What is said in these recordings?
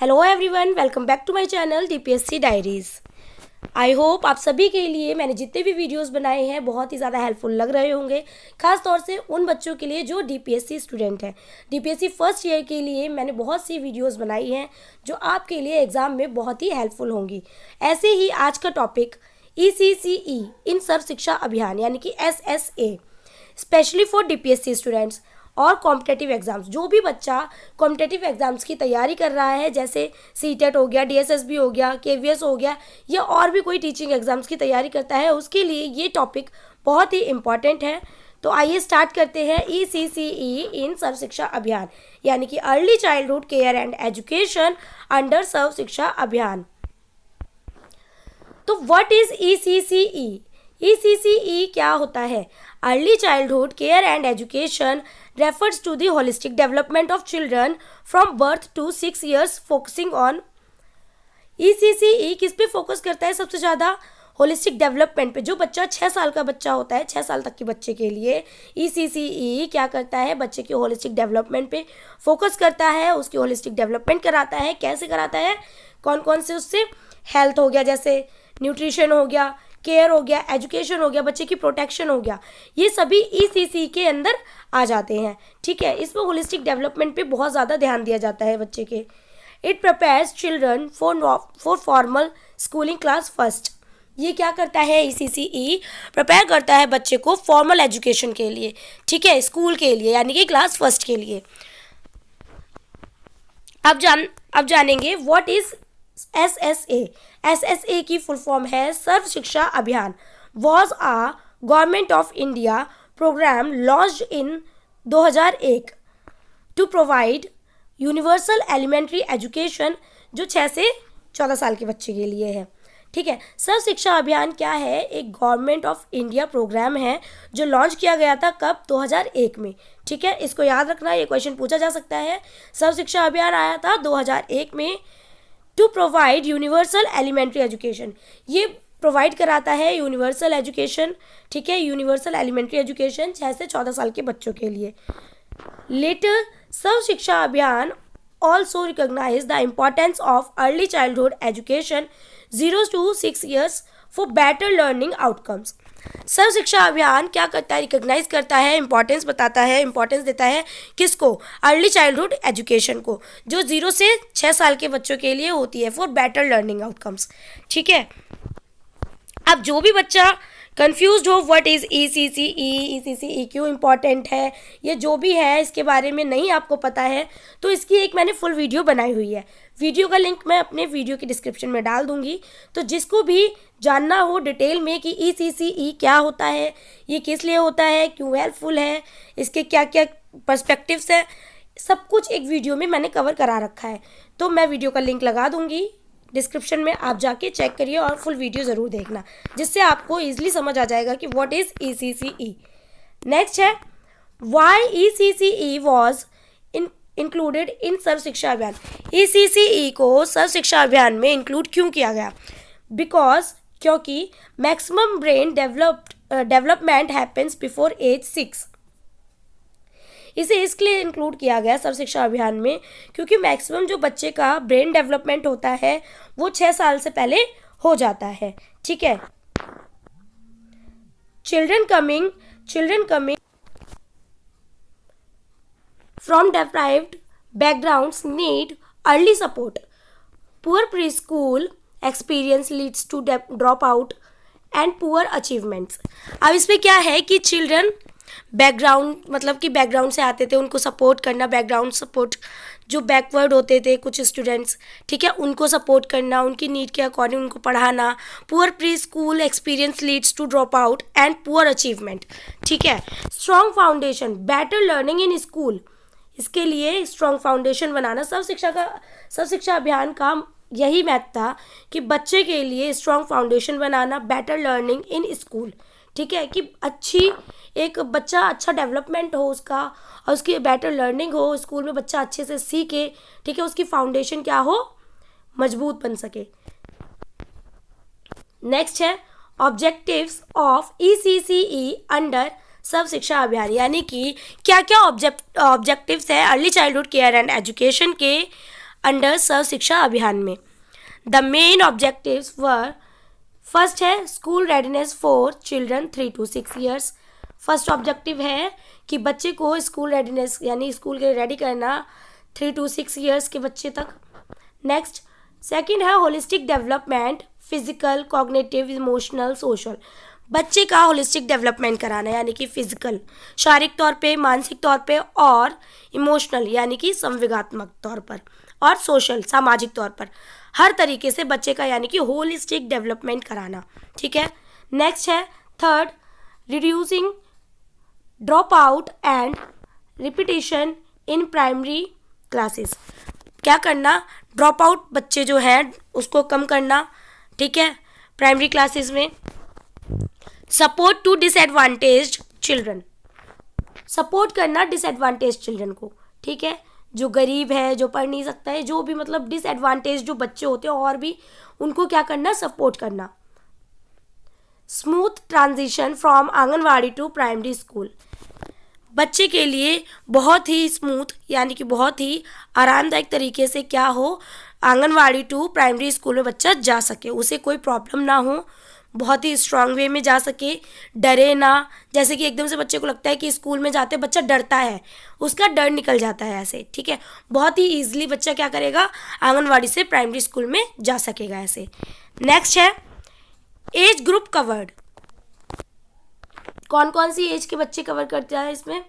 Hello everyone, welcome back to my channel DPSC diaries. I hope आप सभी के लिए मैंने जितने भी वीडियोस बनाए हैं बहुत ही ज़्यादा हेल्पफुल लग रहे होंगे, खास तौर से उन बच्चों के लिए जो डीपीएससी स्टूडेंट हैं। डीपीएससी फर्स्ट ईयर के लिए मैंने बहुत सी वीडियोस बनाई हैं जो आपके लिए एग्ज़ाम में बहुत ही हेल्पफुल होंगी। ऐसे ही आज का टॉपिक ECCE इन सर्व शिक्षा अभियान यानी कि SSA specially for DPSC students और कॉम्पिटेटिव एग्ज़ाम्स। जो भी बच्चा कॉम्पिटेटिव एग्ज़ाम्स की तैयारी कर रहा है, जैसे सीटेट हो गया, DSSB हो गया, KVS हो गया, या और भी कोई टीचिंग एग्ज़ाम्स की तैयारी करता है, उसके लिए ये टॉपिक बहुत ही इम्पॉर्टेंट है। तो आइए स्टार्ट करते हैं ECCE इन सर्व शिक्षा अभियान यानी कि early childhood care and education under Sarva Shiksha Abhiyan. तो व्हाट इज़ ECCE? ECCE क्या होता है? Early childhood care and education refers to the holistic development of children from birth to 6 years focusing on ECCE किस पे फोकस करता है सबसे ज़्यादा? होलिस्टिक डेवलपमेंट पे। जो बच्चा 6 साल का बच्चा होता है, 6 साल तक के बच्चे के लिए ECCE क्या करता है? बच्चे की होलिस्टिक डेवलपमेंट पे फोकस करता है, उसकी होलिस्टिक डेवलपमेंट कराता है। कैसे कराता है? कौन कौन से उससे? हेल्थ हो गया, जैसे न्यूट्रिशन हो गया, केयर हो गया, एजुकेशन हो गया, बच्चे की प्रोटेक्शन हो गया, ये सभी ECCE के अंदर आ जाते हैं। ठीक है, इसमें होलिस्टिक डेवलपमेंट पे बहुत ज़्यादा ध्यान दिया जाता है बच्चे के। It prepares children for formal schooling class first. ये क्या करता है? ECCE प्रिपेयर करता है बच्चे को फॉर्मल एजुकेशन के लिए, ठीक है, स्कूल के लिए यानी कि क्लास फर्स्ट के लिए। अब जानेंगे व्हाट इज SSA। SSA की फुल फॉर्म है Sarva Shiksha Abhiyan. Was a government of India programme launched in 2001 to provide universal elementary education, जो 6 से 14 साल के बच्चे के लिए है। ठीक है, सर्व शिक्षा अभियान क्या है? एक गवर्नमेंट ऑफ इंडिया प्रोग्राम है जो लॉन्च किया गया था कब? 2001 में। ठीक है, इसको याद रखना, ये क्वेश्चन पूछा जा सकता है। सर्व शिक्षा अभियान आया था 2001 में to provide universal elementary education. ये प्रोवाइड कराता है यूनिवर्सल एजुकेशन, ठीक है, यूनिवर्सल एलिमेंट्री एजुकेशन 6 से 14 साल के बच्चों के लिए। Letter Sarva Shiksha Abhiyan also recognise the importance of early childhood education 0 to 6 years for better learning outcomes. Sarva Shiksha Abhiyan क्या करता है? रिकॉग्नाइज करता है, इंपॉर्टेंस बताता है, इंपॉर्टेंस देता है किसको? अर्ली चाइल्डहुड एजुकेशन को, जो 0 से 6 साल के बच्चों के लिए होती है, फॉर बेटर लर्निंग आउटकम्स। ठीक है, अब जो भी बच्चा कंफ्यूज्ड हो व्हाट इज़ ECCE क्यों इम्पॉर्टेंट है, ये जो भी है इसके बारे में नहीं आपको पता है, तो इसकी एक मैंने फुल वीडियो बनाई हुई है। वीडियो का लिंक मैं अपने वीडियो की डिस्क्रिप्शन में डाल दूंगी। तो जिसको भी जानना हो डिटेल में कि ECCE क्या होता है, ये किस लिए होता है, क्यों हेल्पफुल है, इसके क्या क्या पर्सपेक्टिव्स हैं, सब कुछ एक वीडियो में मैंने कवर करा रखा है। तो मैं वीडियो का लिंक लगा दूंगी डिस्क्रिप्शन में, आप जाके चेक करिए और फुल वीडियो ज़रूर देखना, जिससे आपको ईजिली समझ आ जाएगा कि व्हाट इज़ ECCE। नेक्स्ट है why ECCE was included in Sarva Shiksha Abhiyan. ECCE को सर्व शिक्षा अभियान में इंक्लूड क्यों किया गया? क्योंकि maximum brain development happens before age 6। इसे इसलिए इंक्लूड किया गया सर्व शिक्षा अभियान में क्योंकि मैक्सिमम जो बच्चे का ब्रेन डेवलपमेंट होता है वो 6 साल से पहले हो जाता है। ठीक है, children coming from deprived backgrounds need early support. Poor pre school experience leads to drop out and poor achievements. अब इसमें क्या है कि चिल्ड्रन बैकग्राउंड, मतलब कि बैकग्राउंड से आते थे, उनको सपोर्ट करना, बैकग्राउंड सपोर्ट, जो बैकवर्ड होते थे कुछ स्टूडेंट्स, ठीक है, उनको सपोर्ट करना, उनकी नीड के अकॉर्डिंग उनको पढ़ाना। Poor pre school experience leads to drop out and poor achievement. ठीक है, strong foundation better learning in school. इसके लिए स्ट्रॉन्ग फाउंडेशन बनाना सर्व शिक्षा अभियान का यही मैथ था कि बच्चे के लिए strong foundation banana, better learning in school. ठीक है, कि एक बच्चा अच्छा डेवलपमेंट हो उसका और उसकी बेटर लर्निंग हो, स्कूल में बच्चा अच्छे से सीखे, ठीक है, उसकी फाउंडेशन क्या हो? मजबूत बन सके। नेक्स्ट है objectives of ECCE under Sarva Shiksha Abhiyan, यानी कि क्या क्या ऑब्जेक्टिव्स है early childhood care and education के अंडर सर्व शिक्षा अभियान में। The main objectives were, first है school readiness for children 3 to 6 years. First objective है कि बच्चे को स्कूल रेडीनेस यानी स्कूल के रेडी करना 3 to 6 ईयर्स के बच्चे तक। नेक्स्ट, सेकंड है holistic development, physical, cognitive, emotional, social. बच्चे का होलिस्टिक डेवलपमेंट कराना यानी कि फिजिकल, शारीरिक तौर पे, मानसिक तौर पे, और इमोशनल यानी कि संवेगात्मक तौर पर, और सोशल सामाजिक तौर पर, हर तरीके से बच्चे का यानी कि होलिस्टिक डेवलपमेंट कराना। ठीक है। नेक्स्ट है third, reducing drop out and repetition in primary classes. क्या करना, ड्रॉप आउट बच्चे जो हैं उसको कम करना। ठीक है, प्राइमरी क्लासेस में। Support to disadvantaged children, support करना डिसएडवांटेज चिल्ड्रन को। ठीक है, जो गरीब है, जो पढ़ नहीं सकता है, जो भी मतलब डिसएडवांटेज जो बच्चे होते हैं और भी, उनको क्या करना, सपोर्ट करना। Smooth transition from anganwadi to primary school, बच्चे के लिए बहुत ही स्मूथ यानी कि बहुत ही आरामदायक तरीके से क्या हो, आंगनवाड़ी टू प्राइमरी स्कूल में बच्चा जा सके, उसे कोई प्रॉब्लम ना हो, बहुत ही स्ट्रांग वे में जा सके, डरे ना। जैसे कि एकदम से बच्चे को लगता है कि स्कूल में जाते बच्चा डरता है, उसका डर निकल जाता है ऐसे। ठीक है, बहुत ही ईजिली बच्चा क्या करेगा, आंगनवाड़ी से प्राइमरी स्कूल में जा सकेगा ऐसे। नेक्स्ट है एज ग्रुप कवर्ड, कौन कौन सी एज के बच्चे कवर करते हैं इसमें,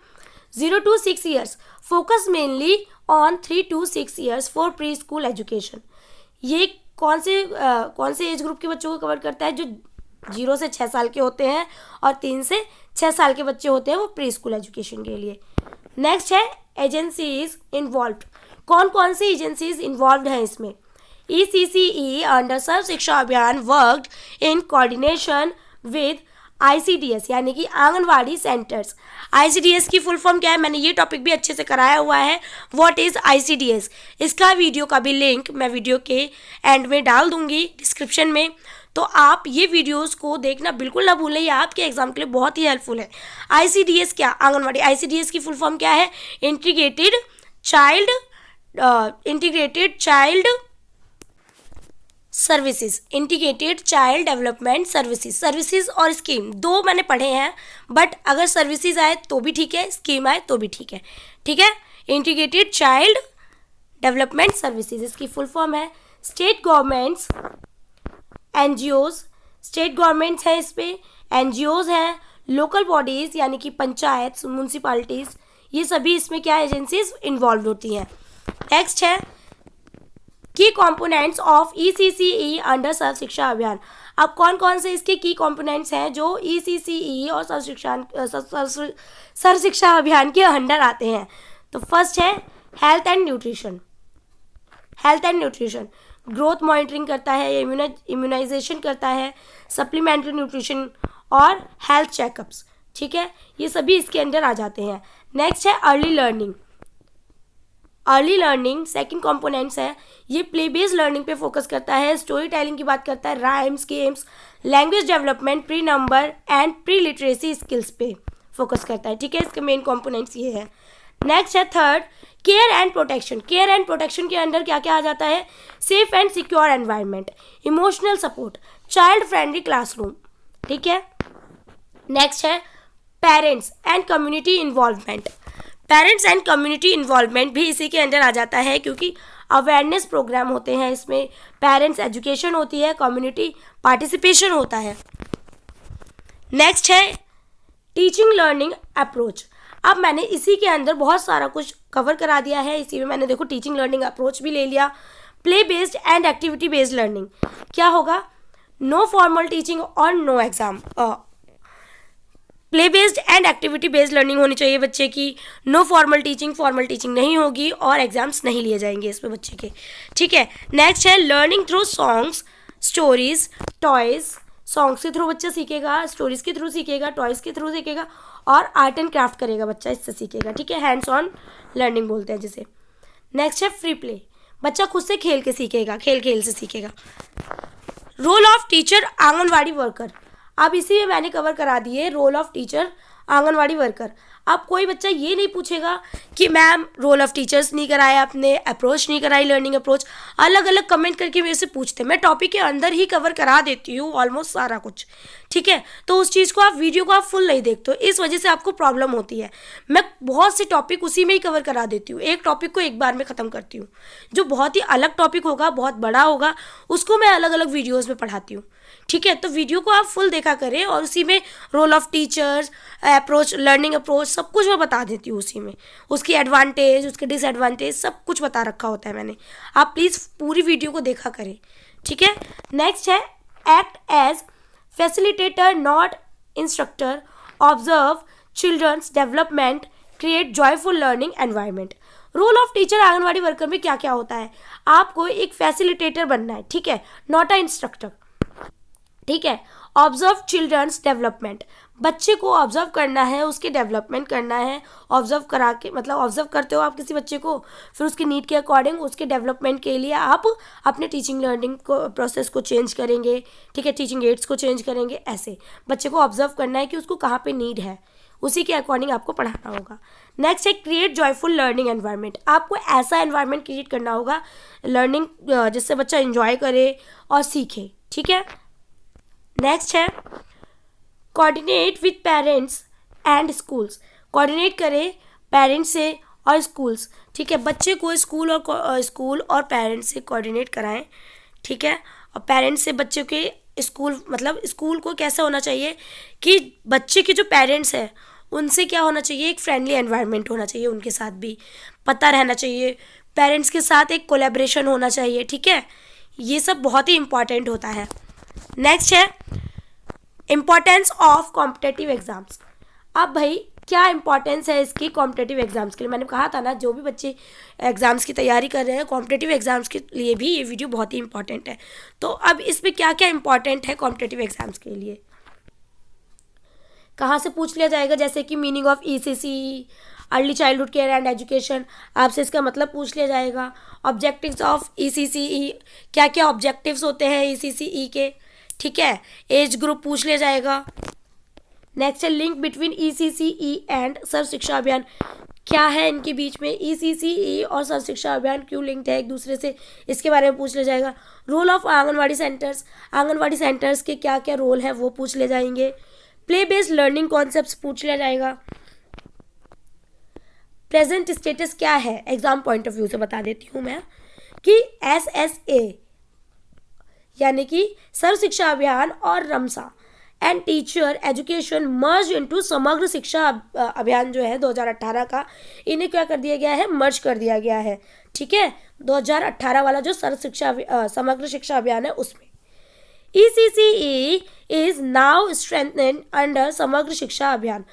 0 to 6 years, focus mainly on 3 to 6 years for pre school education. ये कौन से एज ग्रुप के बच्चों को कवर करता है, जो 0 से 6 साल के होते हैं और 3 से 6 साल के बच्चे होते हैं, वो प्री स्कूल एजुकेशन के लिए। नेक्स्ट है एजेंसीज इन्वॉल्व, कौन कौन सी एजेंसीज इन्वॉल्व हैं इसमें। ECCE अंडर सर्व शिक्षा अभियान worked in coordination with ICDS यानी कि आंगनवाड़ी सेंटर्स। ICDS की फुल फॉर्म क्या है, मैंने ये टॉपिक भी अच्छे से कराया हुआ है, व्हाट इज़ ICDS। इसका वीडियो का भी लिंक मैं वीडियो के एंड में डाल दूंगी डिस्क्रिप्शन में, तो आप ये वीडियोस को देखना बिल्कुल ना भूलें, ये आपके एग्जाम के लिए बहुत ही हेल्पफुल है। ICDS क्या, आंगनवाड़ी, ICDS की फुल फॉर्म क्या है, integrated child services, integrated child development services और स्कीम, दो मैंने पढ़े हैं, बट अगर सर्विसेज आए तो भी ठीक है, स्कीम आए तो भी ठीक है। ठीक है, इंटीग्रेटेड चाइल्ड डेवलपमेंट सर्विसेज, इसकी फुल फॉर्म है state governments, NGOs, state governments हैं इस पर, NGOs हैं, लोकल बॉडीज़ यानी कि पंचायत, म्यूनसिपालिटीज़, ये सभी इसमें क्या एजेंसीज इन्वॉल्व होती हैं। नेक्स्ट है की components of ECCE under Sarva Shiksha अभियान। अब कौन कौन से इसके की कंपोनेंट्स हैं जो ECCE और सर्व शिक्षा अभियान के अंडर आते हैं। तो फर्स्ट है health and nutrition, growth monitoring करता है, इम्यूनाइजेशन करता है, सप्लीमेंट्री न्यूट्रिशन और हेल्थ चेकअप्स। ठीक है, ये सभी इसके अंदर आ जाते हैं। नेक्स्ट है अर्ली लर्निंग सेकंड कंपोनेंट्स है, ये प्ले बेस्ड लर्निंग पे फोकस करता है, स्टोरी टेलिंग की बात करता है, rhymes, games, language development, pre number and pre literacy skills पे फोकस करता है। ठीक है, इसके मेन कंपोनेंट्स ये है। नेक्स्ट है थर्ड केयर एंड प्रोटेक्शन के अंदर क्या क्या आ जाता है, safe and secure environment, emotional support, child friendly classroom. ठीक है, नेक्स्ट है पेरेंट्स एंड कम्युनिटी इन्वॉल्वमेंट भी इसी के अंदर आ जाता है, क्योंकि अवेयरनेस प्रोग्राम होते हैं इसमें, पेरेंट्स एजुकेशन होती है, कम्युनिटी पार्टिसिपेशन होता है। नेक्स्ट है टीचिंग लर्निंग अप्रोच। अब मैंने इसी के अंदर बहुत सारा कुछ कवर करा दिया है, इसी में मैंने देखो टीचिंग लर्निंग अप्रोच भी ले लिया। Play based and activity based learning क्या होगा, नो फॉर्मल टीचिंग और no exam. Play based and activity based learning होनी चाहिए बच्चे की, नो फॉर्मल टीचिंग नहीं होगी और एग्जाम्स नहीं लिए जाएंगे इसमें बच्चे के। ठीक है, नेक्स्ट है learning through songs, stories, toys. Songs के थ्रू बच्चा सीखेगा, स्टोरीज के थ्रू सीखेगा, टॉयज के थ्रू सीखेगा और आर्ट एंड क्राफ्ट करेगा बच्चा, इससे सीखेगा। ठीक है, हैंड्स ऑन लर्निंग बोलते हैं जिसे। नेक्स्ट है फ्री प्ले, बच्चा खुद से खेल के सीखेगा, खेल से सीखेगा। Role of teacher anganwadi worker, अब इसी में मैंने कवर करा दिए role of teacher anganwadi worker. अब कोई बच्चा ये नहीं पूछेगा कि मैम रोल ऑफ टीचर्स नहीं कराया, आपने अप्रोच नहीं कराई, लर्निंग अप्रोच। अलग अलग कमेंट करके मेरे से पूछते हैं, मैं टॉपिक के अंदर ही कवर करा देती हूँ ऑलमोस्ट सारा कुछ, ठीक है। तो उस चीज़ को आप वीडियो को आप फुल नहीं देखते हो, इस वजह से आपको प्रॉब्लम होती है। मैं बहुत से टॉपिक उसी में ही कवर करा देती हूँ, एक टॉपिक को एक बार में ख़त्म करती हूँ। जो बहुत ही अलग टॉपिक होगा, बहुत बड़ा होगा, उसको मैं अलग अलग वीडियोज़ में पढ़ाती हूँ, ठीक है। तो वीडियो को आप फुल देखा करें और उसी में role of teachers, approach, learning approach, सब कुछ मैं बता देती हूँ उसी में। उसकी एडवांटेज, उसके डिसएडवांटेज सब कुछ बता रखा होता है मैंने। आप प्लीज़ पूरी वीडियो को देखा करें, ठीक है। नेक्स्ट है act as facilitator not instructor, observe children's development, create joyful learning environment. Role of teacher anganwadi worker में क्या क्या होता है? आपको एक फैसिलिटेटर बनना है, ठीक है, नॉट अ इंस्ट्रक्टर, ठीक है। ऑब्जर्व चिल्ड्रंस डेवलपमेंट, बच्चे को ऑब्जर्व करना है, उसके डेवलपमेंट करना है। ऑब्जर्व करा के मतलब ऑब्जर्व करते हो आप किसी बच्चे को, फिर उसकी नीड के अकॉर्डिंग उसके डेवलपमेंट के लिए आप अपने टीचिंग लर्निंग को प्रोसेस को चेंज करेंगे, ठीक है, टीचिंग एड्स को चेंज करेंगे। ऐसे बच्चे को ऑब्जर्व करना है कि उसको कहाँ पे नीड है, उसी के अकॉर्डिंग आपको पढ़ाना होगा। नेक्स्ट है क्रिएट जॉयफुल लर्निंग एनवायरनमेंट, आपको ऐसा एनवायरनमेंट क्रिएट करना होगा लर्निंग जिससे बच्चा एंजॉय करे और सीखे, ठीक है। नेक्स्ट है coordinate with parents and schools, coordinate करें पेरेंट्स से और स्कूल्स, ठीक है। बच्चे को स्कूल और पेरेंट्स से कोऑर्डिनेट कराएं, ठीक है। और पेरेंट्स से बच्चे के स्कूल, मतलब स्कूल को कैसा होना चाहिए कि बच्चे के जो पेरेंट्स हैं उनसे क्या होना चाहिए, एक फ्रेंडली एनवायरनमेंट होना चाहिए, उनके साथ भी पता रहना चाहिए, पेरेंट्स के साथ एक कोलैबोरेशन होना चाहिए, ठीक है। ये सब बहुत ही इंपॉर्टेंट होता है। नेक्स्ट है इम्पॉर्टेंस ऑफ कॉम्पिटेटिव एग्जाम्स। अब भाई क्या इंपॉर्टेंस है इसकी कॉम्पिटेटिव एग्जाम्स के लिए? मैंने कहा था ना, जो भी बच्चे एग्जाम्स की तैयारी कर रहे हैं, कॉम्पिटेटिव एग्जाम्स के लिए भी ये वीडियो बहुत ही इंपॉर्टेंट है। तो अब इसमें क्या क्या इंपॉर्टेंट है कॉम्पिटेटिव एग्जाम्स के लिए, कहाँ से पूछ लिया जाएगा? जैसे कि meaning of ECCE, early childhood care and education, आपसे इसका मतलब पूछ लिया जाएगा। ऑब्जेक्टिव्स ऑफ ECCE, क्या क्या ऑब्जेक्टिव्स होते हैं ECCE के, ठीक है। एज ग्रुप पूछ लिया जाएगा। नेक्स्ट है link between ECCE and Sarva Shiksha Abhiyan, क्या है इनके बीच में, ECCE और सर्व शिक्षा अभियान क्यों लिंक्ड है एक दूसरे से, इसके बारे में पूछ लिया जाएगा। Role of anganwadi centres, anganwadi centres के क्या क्या रोल है वो पूछ ले जाएंगे। प्ले बेस्ड लर्निंग कॉन्सेप्ट्स पूछ लिया जाएगा। प्रेजेंट स्टेटस क्या है, एग्जाम पॉइंट ऑफ व्यू से बता देती हूँ मैं कि SSA यानी कि सर्व शिक्षा अभियान और RMSA and teacher education merge into Samagra Shiksha अभियान जो है 2018 का, इन्हें क्या कर दिया गया है, मर्ज कर दिया गया है, ठीक है। 2018 वाला जो सर्व शिक्षा समग्र शिक्षा अभियान है उसमें ECCE इज नाउ स्ट्रेंथेन्ड अंडर समग्र शिक्षा अभियान।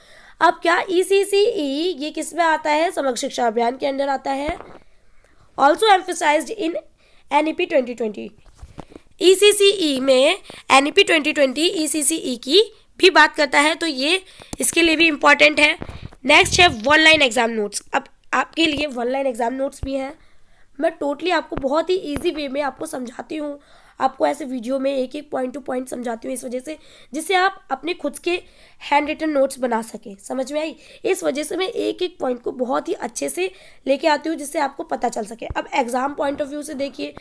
अब क्या ECCE ये किस में आता है, समग्र शिक्षा अभियान के अंदर आता है। ऑल्सो एम्फेसाइज्ड इन NEP 2020, ECCE में NEP 2020 ECCE की भी बात करता है, तो ये इसके लिए भी इम्पॉर्टेंट है। नेक्स्ट है वन लाइन एग्जाम नोट्स। अब आपके लिए वन लाइन एग्जाम नोट्स भी हैं, मैं टोटली आपको बहुत ही इजी वे में आपको समझाती हूँ, आपको ऐसे वीडियो में एक एक पॉइंट टू पॉइंट समझाती हूँ, इस वजह से जिससे आप अपने खुद के हैंड रिटन नोट्स बना सकें। समझ में आई? इस वजह से मैं एक एक पॉइंट को बहुत ही अच्छे से लेके आती हूँ जिससे आपको पता चल सके। अब एग्जाम पॉइंट ऑफ व्यू से देखिए,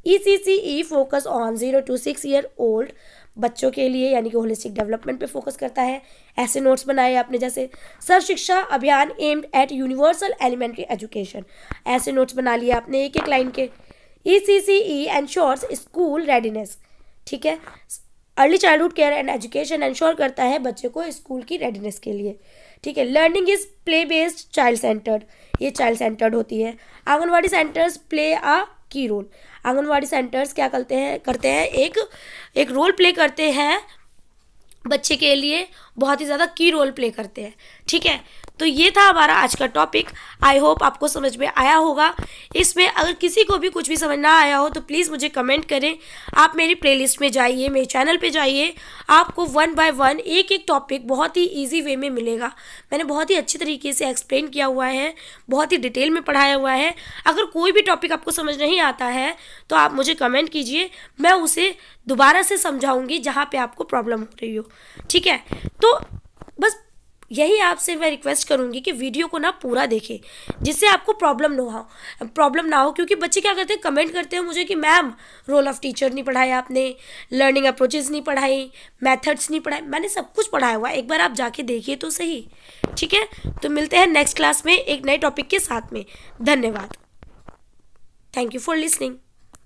ECCE focus on 0 to 6 year old बच्चों के लिए, यानी कि होलिस्टिक डेवलपमेंट पे फोकस करता है। ऐसे नोट्स बनाए आपने, जैसे Sarva Shiksha Abhiyan aimed at universal elementary education, ऐसे नोट्स बना लिए आपने एक एक लाइन के। ECCE एंश्योर्स स्कूल रेडीनेस, ठीक है। Early childhood care and education ensure करता है बच्चे को स्कूल की रेडीनेस के लिए, ठीक है। Learning is play based child centred, ये चाइल्ड सेंटर्ड होती है। आंगनवाड़ी सेंटर्स प्ले अ की रोल, आंगनवाड़ी सेंटर्स क्या करते हैं एक रोल प्ले करते हैं बच्चे के लिए, बहुत ही ज़्यादा की रोल प्ले करते हैं, ठीक है। तो ये था हमारा आज का टॉपिक। आई होप आपको समझ में आया होगा। इसमें अगर किसी को भी कुछ भी समझ ना आया हो तो प्लीज़ मुझे कमेंट करें। आप मेरी प्लेलिस्ट में जाइए, मेरे चैनल पे जाइए, आपको 1 by 1 एक एक टॉपिक बहुत ही ईजी वे में मिलेगा। मैंने बहुत ही अच्छी तरीके से एक्सप्लेन किया हुआ है, बहुत ही डिटेल में पढ़ाया हुआ है। अगर कोई भी टॉपिक आपको समझ नहीं आता है तो आप मुझे कमेंट कीजिए, मैं उसे दोबारा से समझाऊंगी जहाँ पे आपको प्रॉब्लम हो रही हो, ठीक है। तो बस यही आपसे मैं रिक्वेस्ट करूँगी कि वीडियो को ना पूरा देखें, जिससे आपको प्रॉब्लम ना हो। क्योंकि बच्चे क्या करते हैं, कमेंट करते हैं मुझे कि मैम रोल ऑफ टीचर नहीं पढ़ाया आपने, लर्निंग अप्रोचेस नहीं पढ़ाई, मेथड्स नहीं पढ़ाए। मैंने सब कुछ पढ़ाया हुआ है, एक बार आप जाके देखिए तो सही। ठीक है, तो मिलते हैं नेक्स्ट क्लास में एक नए टॉपिक के साथ में। धन्यवाद। Thank you for listening.